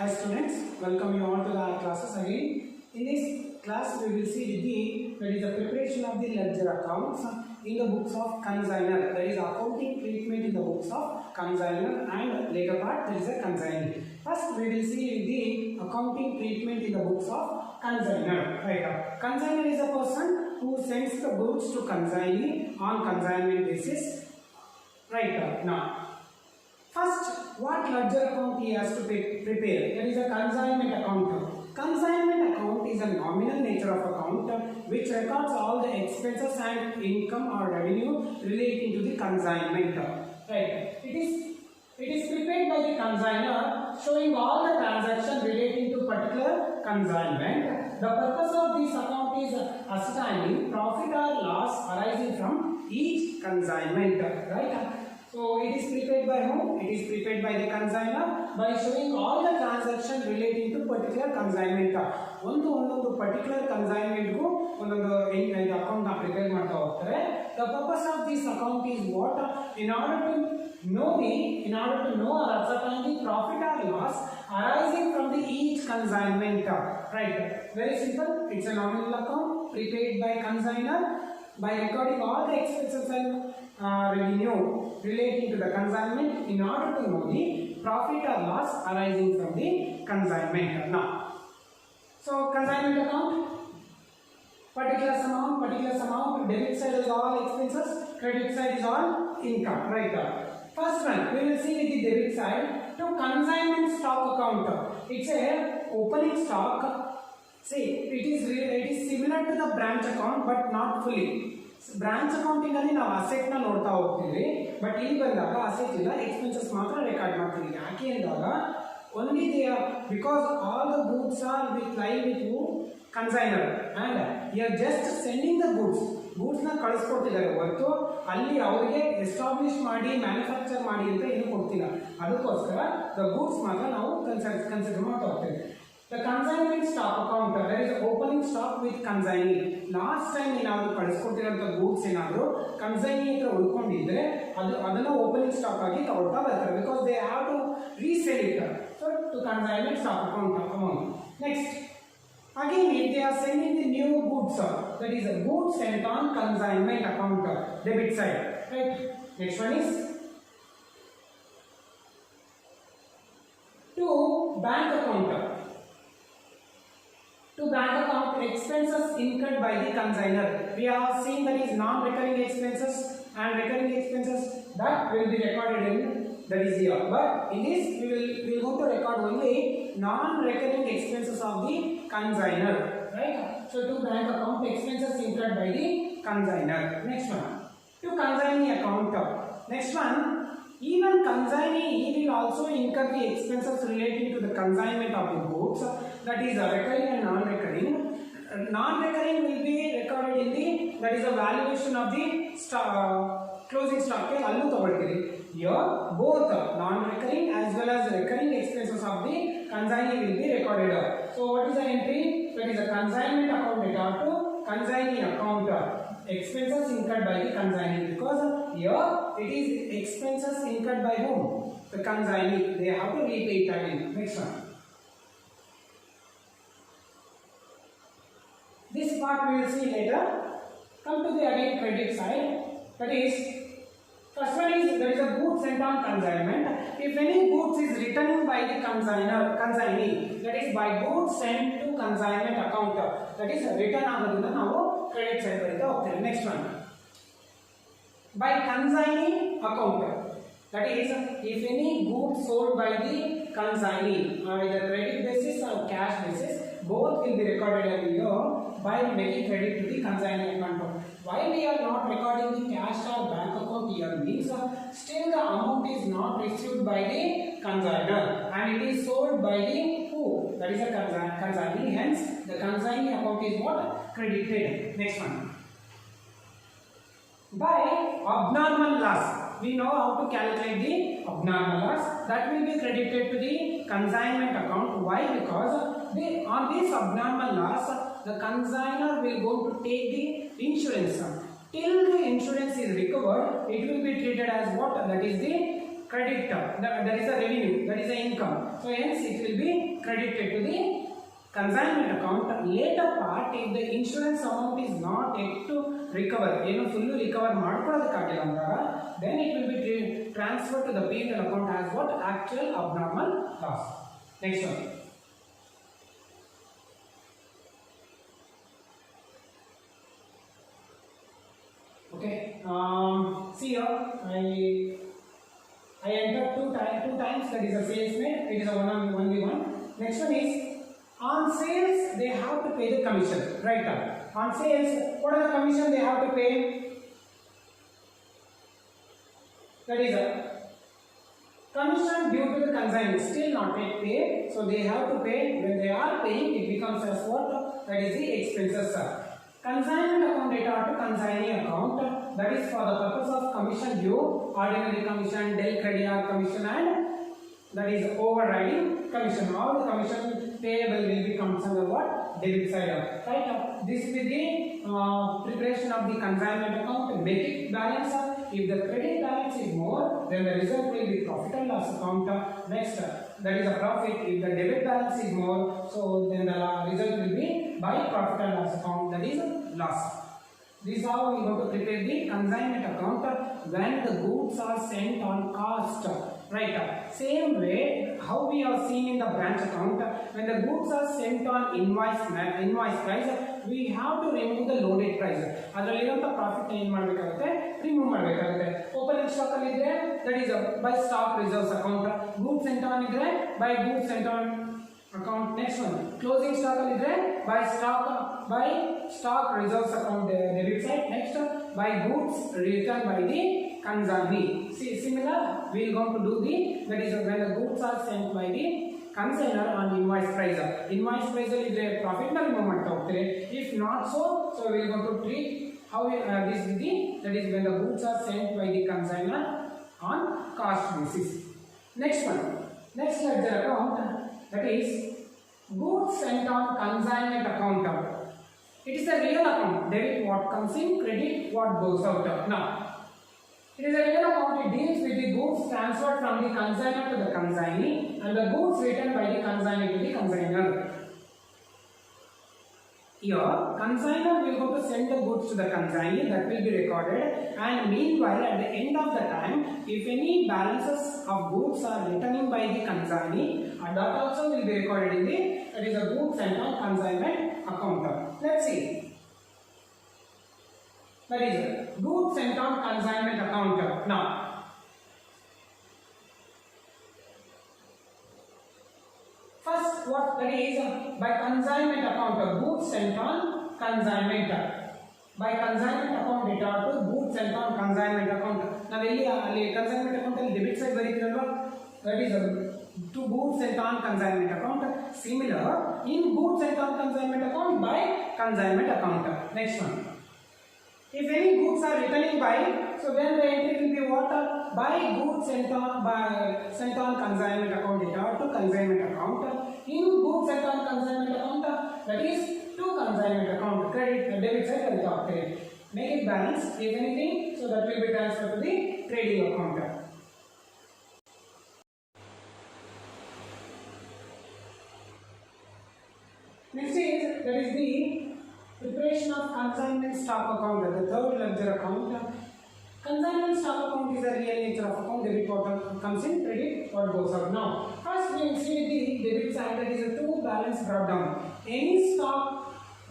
Hi students, welcome you all to the classes again. In this class, we will see the preparation of the ledger accounts in the books of consignor. That is accounting treatment in the books of consignor, and later part there is a consignee. First, we will see the accounting treatment in the books of consignor. Right. Consignor is a person who sends the goods to consignee on consignment basis. Right. Now, first, what ledger account he has to prepare? That is a consignment account. Consignment account is a nominal nature of account which records all the expenses and income or revenue relating to the consignment. Right. It is prepared by the consignor, showing all the transactions relating to particular consignment. The purpose of this account is ascertaining profit or loss arising from each consignment. Right. So it is prepared by whom? It is prepared by the consignor by showing all the transactions relating to particular consignment. ಒಂದು particular consignment ಗೂ ಒಂದೊಂದು account ನ prepare ಮಾಡ್ತಾ ಹೋಗ್ತಾರೆ. The purpose of this account is what? In order to know or ascertain the profit or loss arising from the each consignment. Right. Very simple. It's a nominal account prepared by consignor by recording all the expenses and revenue relating to the consignment in order to know the profit or loss arising from the consignment. Now, so consignment account, particular amount, debit side is all expenses, credit side is all income. Right. First one, we will see with the debit side to consignment stock account. It's a opening stock. See, it is similar to the branch account but not fully. Branch accounting ಅಲ್ಲಿ ನಾವು asset ನ ನೋಡ್ತಾ ಹೋಗ್ತೀವಿ, but ಇಲ್ಲಿ ಬಂದಾಗ asset ಇಲ್ಲ, expenses ಮಾತ್ರ record ಮಾಡ್ತೀವಿ. ಯಾಕೆ ಅಂದಾಗ only they because all the goods are with live with consignor and you are just sending the goods ನ ಕಳಿಸ್ಕೊಡ್ತಿದ್ದಾರೆ ಹೊರತು ಅಲ್ಲಿ ಅವರಿಗೆ ಎಸ್ಟಾಬ್ಲಿಷ್ ಮಾಡಿ ಮ್ಯಾನುಫ್ಯಾಕ್ಚರ್ ಮಾಡಿ ಅಂತ ಏನು ಕೊಡ್ತಿಲ್ಲ. ಅದಕ್ಕೋಸ್ಕರ ದ ಗೂಡ್ಸ್ ಮಾತ್ರ ನಾವು ಕನ್ಸಿಡರ್ ಮಾಡ್ತಾ ಹೋಗ್ತೇವೆ. The consignment stock account, there is opening stock with consignee. Last time ಏನಾದರೂ ಕಳಿಸ್ಕೊಟ್ಟಿರೋಂಥ ಗೂಡ್ಸ್ ಏನಾದರೂ ಕನ್ಸೈನಿ ಹತ್ರ ಉಳ್ಕೊಂಡಿದ್ರೆ ಅದನ್ನು ಓಪನಿಂಗ್ ಸ್ಟಾಕ್ ಆಗಿ ತಗೊಳ್ತಾ ಬರ್ತಾರೆ, because they have to resale it. So to consignment stock account amount. Next, again if they are sending the new goods, that is a goods sent on consignment account, debit side. Right. Next one is to bank account. To bank account, expenses incurred by the consignor. We have seen that is non-recurring expenses and recurring expenses that will be recorded in that is here. But in this we will go to record only non-recurring expenses of the consignor. Right. So to bank account, expenses incurred by the consignor. Next one, to consignee account. Next one, even consignee he will also incur the expenses relating to the consignment of the goods. That is recurring and non-recurring. Non-recurring will be recorded in the, that is the valuation of the closing stock. Allu tagoltiri. Here both non-recurring as well as recurring expenses of the consignee will be recorded. So what is the entry? That is a consignment account data to consignee account. Expenses incurred by the consignee, because here it is expenses incurred by whom? The consignee. They have to repay it again. Next one. This part we will see later. Come to the again credit side. That is, first one is there is a goods sent on consignment. If any goods is returned by the consignee, that is by goods sent to consignment account, that is return ಆಗೋದನ್ನ ನಾವು credit side ಬರೀತಾ ಹೋಗ್ತೇವೆ. Next one, by consignee account, that is if any goods sold by the consignee on either credit basis or cash basis, both will be recorded every year by making credit to the consignee account. Why we are not recording the cash or bank account here means still the amount is not received by the consignor and it is sold by the who? That is a consignee. Hence the consignee account is what? Credited. Next one, by abnormal loss. We know how to calculate the abnormal loss. That will be credited to the consignment account. Why? Because on this abnormal loss, the consignor will go to take the insurance. Till the insurance is recovered, it will be treated as what? That is the credit, that is a revenue, that is a income. So hence it will be credited to the consignment account. Later part, if the insurance amount is not yet to recover, fully recover ಮಾಡ್ಕೊಳ್ಳೋದಕ್ಕಾಗಿಲ್ಲ ಅಂದಾಗ, then it will be transferred to the P&L account as what? Actual abnormal loss. Next one. Okay. See here, I entered two times. That is a sales made. It is a 1v1. Next one is on sales they have to pay the commission. Right now, on sales, what are the commission they have to pay? That is a commission due to the consignee, still not yet paid. So they have to pay. When they are paying, it becomes as what? That is the expenses. Consignment account data to consignee account, that is for the purpose of commission due, ordinary commission, del creditor commission, and that is overriding commission. All the commission payable will become under what? Debit side up. Right up. This will be the preparation of the consignment account. Make it balance up. If the credit balance is more, then the result will be profit and loss account. Next, that is a profit. If the debit balance is more, so then the result will be by profit and loss account. That is loss. This is how we are going to prepare the consignment account when the goods are sent on cost. Right. Same way, how we have seen in the branch account, when the goods are sent on invoice price, we have to remove the loaded price. ಅದರಲ್ಲಿರುವಂತ profit ಏನು ಮಾಡಬೇಕಾಗುತ್ತೆ? Remove ಮಾಡಬೇಕಾಗುತ್ತೆ. Opening stock ಅಲ್ಲಿ ಇದ್ರೆ that is by stock reserves account. Goods sent on ಇದ್ರೆ by goods sent on account. Next one, closing stock ಅಲ್ಲಿ ಇದ್ರೆ by stock reserves account debit side. Next, by goods returned by the consignee. See, similar we are going to do that is when the goods are sent by the consignor on invoice price. Invoice price ಅಲ್ಲಿ ಇದ್ರೆ profit ನ remove ಮಾಡ್ತಾ ಹೋಗ್ತಾರೆ. If not so we are going to treat how this is that is when the goods are sent by the consignor on cost basis. Next one, next ledger account, that is goods sent on consignment account. It is a real account. Debit what comes in, credit what goes out. Now, it is a real account. It deals with the goods transferred from the consignor to the consignee and the goods returned by the consignee to the consignor. Here, consignor will go to send the goods to the consignee, that will be recorded, and meanwhile at the end of the time, if any balances of goods are returning by the consignee, that also will be recorded in the that is a goods sent on consignment account. Let's see. That is goods sent on consignment account. Now, first what that is by consignment account, goods sent on consignment. By consignment account data to goods sent on consignment account. Now, ಅಲ್ಲಿ consignment account ಅಲ್ಲಿ debit side ಬರೀತೀರಲ್ವಾ, that is to goods sent on consignment account. Similar in goods sent on consignment account by consignment account. Next one. If any goods are returning by, so then the entry will be what? By goods sent on consignment account data to consignment account. In goods sent on consignment account, that is to consignment account. Credit, debit side and credit. Make it balance. If anything, so that will be transferred to the trading account. Next is that is the preparation of consignment stock account, the third ledger account. Consignment stock account is a real nature of account. Debit what comes in, credit what goes out. Now, first we will see the debit side, that is a two balance brought down. Any stock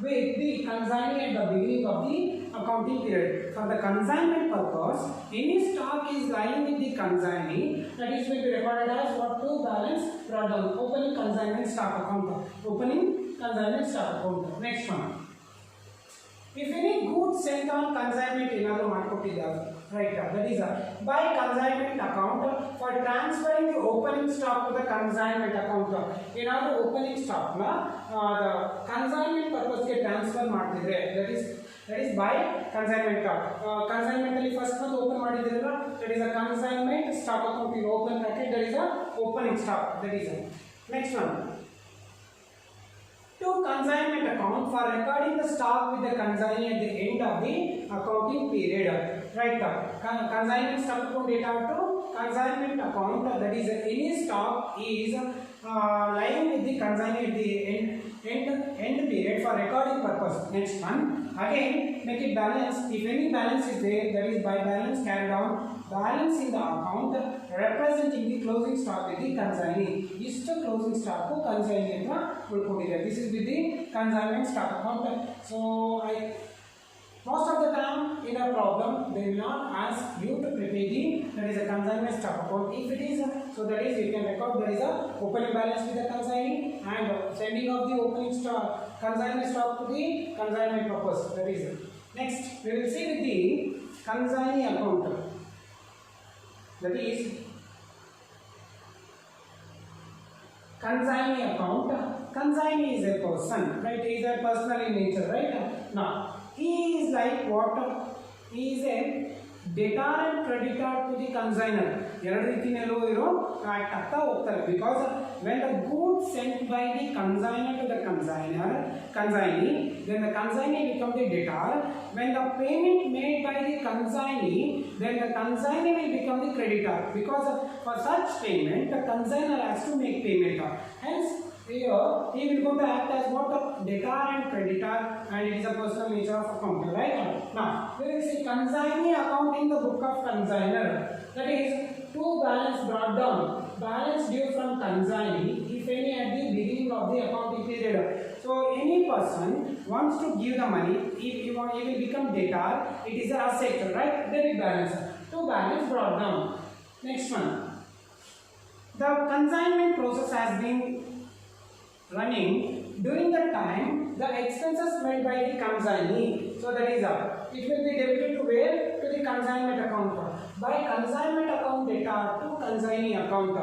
with the consignee at the beginning of the accounting period. For the consignment purpose, any stock is lying with the consignee, that is will be recorded as what? Two balance brought down. Opening consignment stock account. Opening consignment stock account. Next one. If any goods sent on consignment ಏನಾದರೂ ಮಾಡಿಕೊಟ್ಟಿದ್ದಾರೆ, right, that is by consignment account for transferring the opening stock to the consignment account. ಏನಾದರೂ opening stock ನ consignment purpose ಗೆ transfer ಮಾಡ್ತಿದ್ರೆ, that is by consignment. Consignment ಅಲ್ಲಿ first month open ಮಾಡಿದಿರಲ್ಲ, that is a consignment stock account in open bracket, that is a opening stock. That is next one. To consignment account for recording the stock with the consignee at the end of the accounting period. Right. Consignment stock account data to consignment account, that is any stock is lying with the consignee at the end period for recording purpose. Next one, again make it balance. If any balance is there, that is by balance carried on, balance in the account representing the closing stock with the consignee. Istu closing stock ko consignee anta ulkodide. This is with the consignment stock account. So most of the time in a problem they will not ask you to prepare the, that is a consignment stock account. If it is, so that is you can record there is a opening balance with the consignee and sending of the opening stock consignment stock to the consignment purpose. That is next we will see with the consignee account. That is consignee account. Consignee is a person, right? He is a personal in nature, right? Now he is like what? He is a debtor and creditor to the consignor. Because when the goods sent by the consignor to the consignee, then the consignee becomes the debtor. When the payment made by the consignee, then the consignee will become the creditor. Because for such payment, the consignor has to make payment. Hence, here he will go to act as what? Debtor and creditor, and it is a personal nature of account, right? Now we will see consignee account in the book of consignor. That is two balance brought down, balance due from consignee if any at the beginning of the accounting period. So any person wants to give the money, if he will become debtor, it is an asset, right? Debit balance. Two balance brought down. Next one, the consignment process has been running during the time the expenses made by the consignee. So that is it will be debited to where? To the consignment account. By consignment account data to consignee account.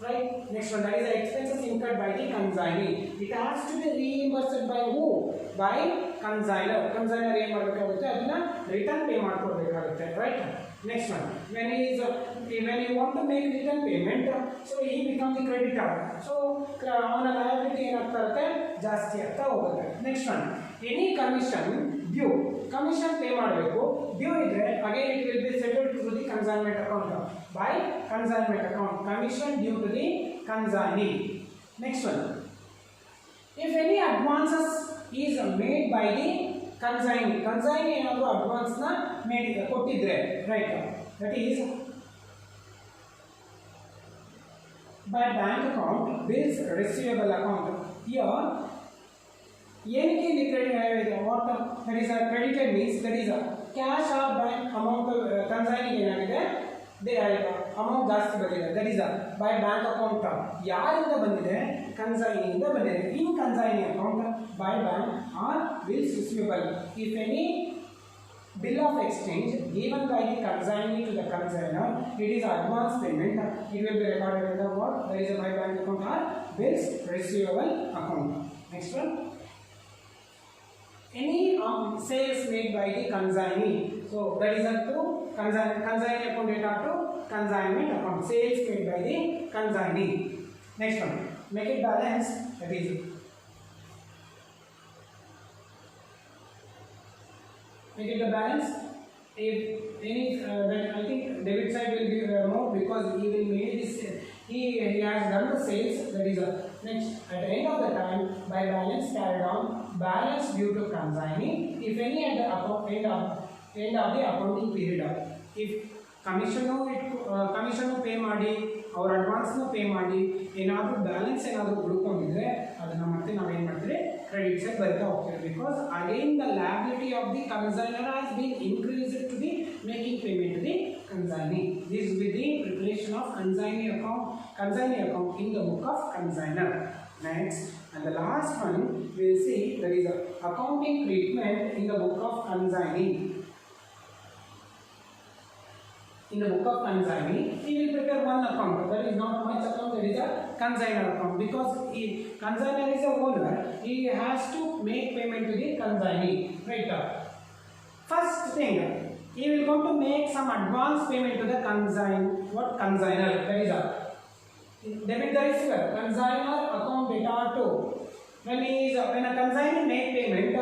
Right? Next one, that is the expenses incurred by the consignee. It has to be reimbursed by who? By consignor. Consignor ಏನು ಮಾಡಬೇಕಾಗುತ್ತೆ ಅದನ್ನ return pay ಮಾಡ್ಕೊಡ್ಬೇಕಾಗುತ್ತೆ, right? Next one, when you want to make return payment, so he becomes the creditor. So ಅವನ liability ಏನಾಗ್ತಾ ಇರುತ್ತೆ? ಜಾಸ್ತಿ ಆಗ್ತಾ ಹೋಗುತ್ತೆ. Next one, any commission due, commission pay ಮಾಡಬೇಕು, due ಇದ್ರೆ again it will be settled to the consignment account by consignment account. Commission due to the consignee. Next one, if any advances is made by the consignee ಏನಾದರೂ advance ನ ಕೊಟ್ಟಿದ್ರೆ, right, that is by bank account, bills receivable account. Here ಏನಕ್ಕೆ ಇಲ್ಲಿ what that is a credited means that is a cash or bank amount consignee ಏನಾಗಿದೆ amount ಜಾಸ್ತಿ ಬಂದಿದೆ, that is a by bank account. ಯಾರಿಂದ ಬಂದಿದೆ? consigneeಯಿಂದ ಬಂದಿದೆ. in consignee account by bank or bills receivable. If any bill of exchange given by the consignee to the consignor, it is advance payment, it will be recorded in the what? There is a by bank account or bills receivable account. Next one, any sales made by the consignee. So that is a to consignee account data to consignment account, sales made by the consignee. Next one, make it balance, that is make it a balance. If any then I think debit side will be more because he will make this, he has done the sales, that is next at the end of the time by balance carried on, balance due to consignee if any at the end of the accounting period. If commission pay ಮಾಡಿ ಅವ್ರ ಅಡ್ವಾನ್ಸ್ನ pay ಮಾಡಿ ಏನಾದರೂ balance ಏನಾದರೂ ಉಳ್ಕೊಂಡಿದ್ರೆ ಅದನ್ನು ಮತ್ತೆ ನಾವೇನು ಮಾಡ್ತೀವಿ credit side ಬರ್ತಾ ಹೋಗ್ತೀವಿ. Because again the liability of the consignor has been increased to the making payment to the consignee. This is with the preparation of consignee account in the book of consignor. Next, and the last one we will see, there is a accounting treatment in the book of consignee. In the book of consignee, he will prepare one account. That is not much account, that is a consignor account. Because consignor is a owner, he has to make payment to the consignee. Right? First thing, he will going to make some advance payment to the consignor. That is a debit the receiver. Consignor account data to when a consignor make payment,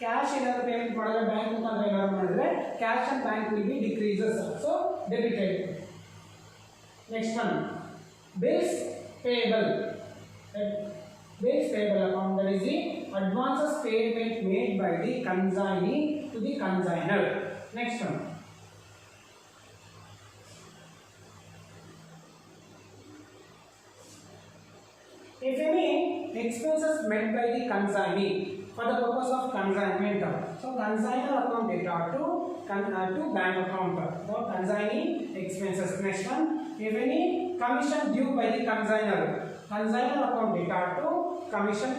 cash ಏನಾದರೂ payment ಮಾಡಿದ್ರೆ bank ಮುಖಾಂತರ ಏನಾದರೂ ಮಾಡಿದ್ರೆ cash and bank will be decreases, so debited. Next one, bills payable. Bills payable account, that is the advances payment made by the consignee to the consignor. Next one, if any expenses met by the consignee for the purpose of consignment, so consignor account data to bank account, so consignee expenses. Next one, if any commission due by the consignor account data to commission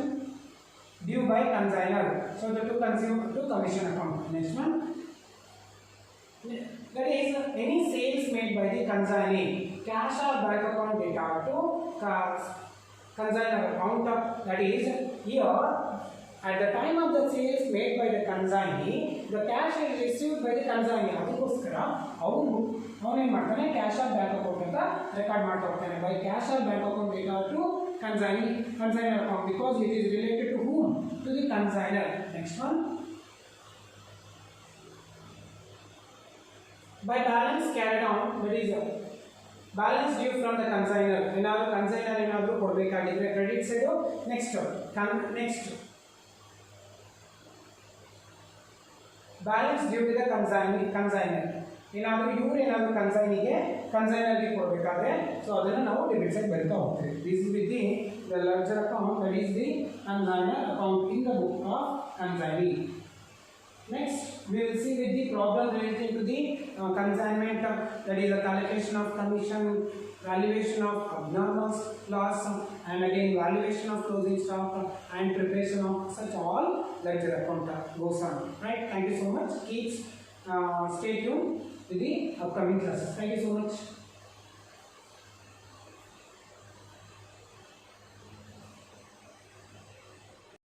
due by consignor, so the to commission account. Next one, that is any sales made by the consignee, cash or bank account data to consignor account, that is here at the time of the sales made by the consignee, the cash is received by the consignee. ಅದಕ್ಕೋಸ್ಕರ ಅವನೇನು ಮಾಡ್ತಾನೆ, cash or bank account ಅಂತ record ಮಾಡ್ತಾ ಹೋಗ್ತಾನೆ. By cash or bank account data to consignor account, because it is related to whom? To the consignor. Next one, by balance carried on, that is balance due from the consignor. ಏನಾದರೂ consignor ಏನಾದರೂ ಕೊಡಬೇಕಾಗಿದ್ರೆ credit side. Next balance due to the consignor. ಏನಾದರೂ ಏನಾದರೂ ಕನ್ಸೈನರ್ಗೆ ಕೊಡಬೇಕಾದ್ರೆ so ಅದನ್ನು ನಾವು debit side ಬರಿತಾ ಹೋಗ್ತೀವಿ. This with the ledger account, that is the consignor account in the book of consignee. Next, we will see with the problem related to the consignment, that is the collocation of commission, valuation of abnormal loss, and again valuation of closing stock and preparation of such all ledger account goes on. Right? Thank you so much. Keep stay tuned with the upcoming classes. Thank you so much.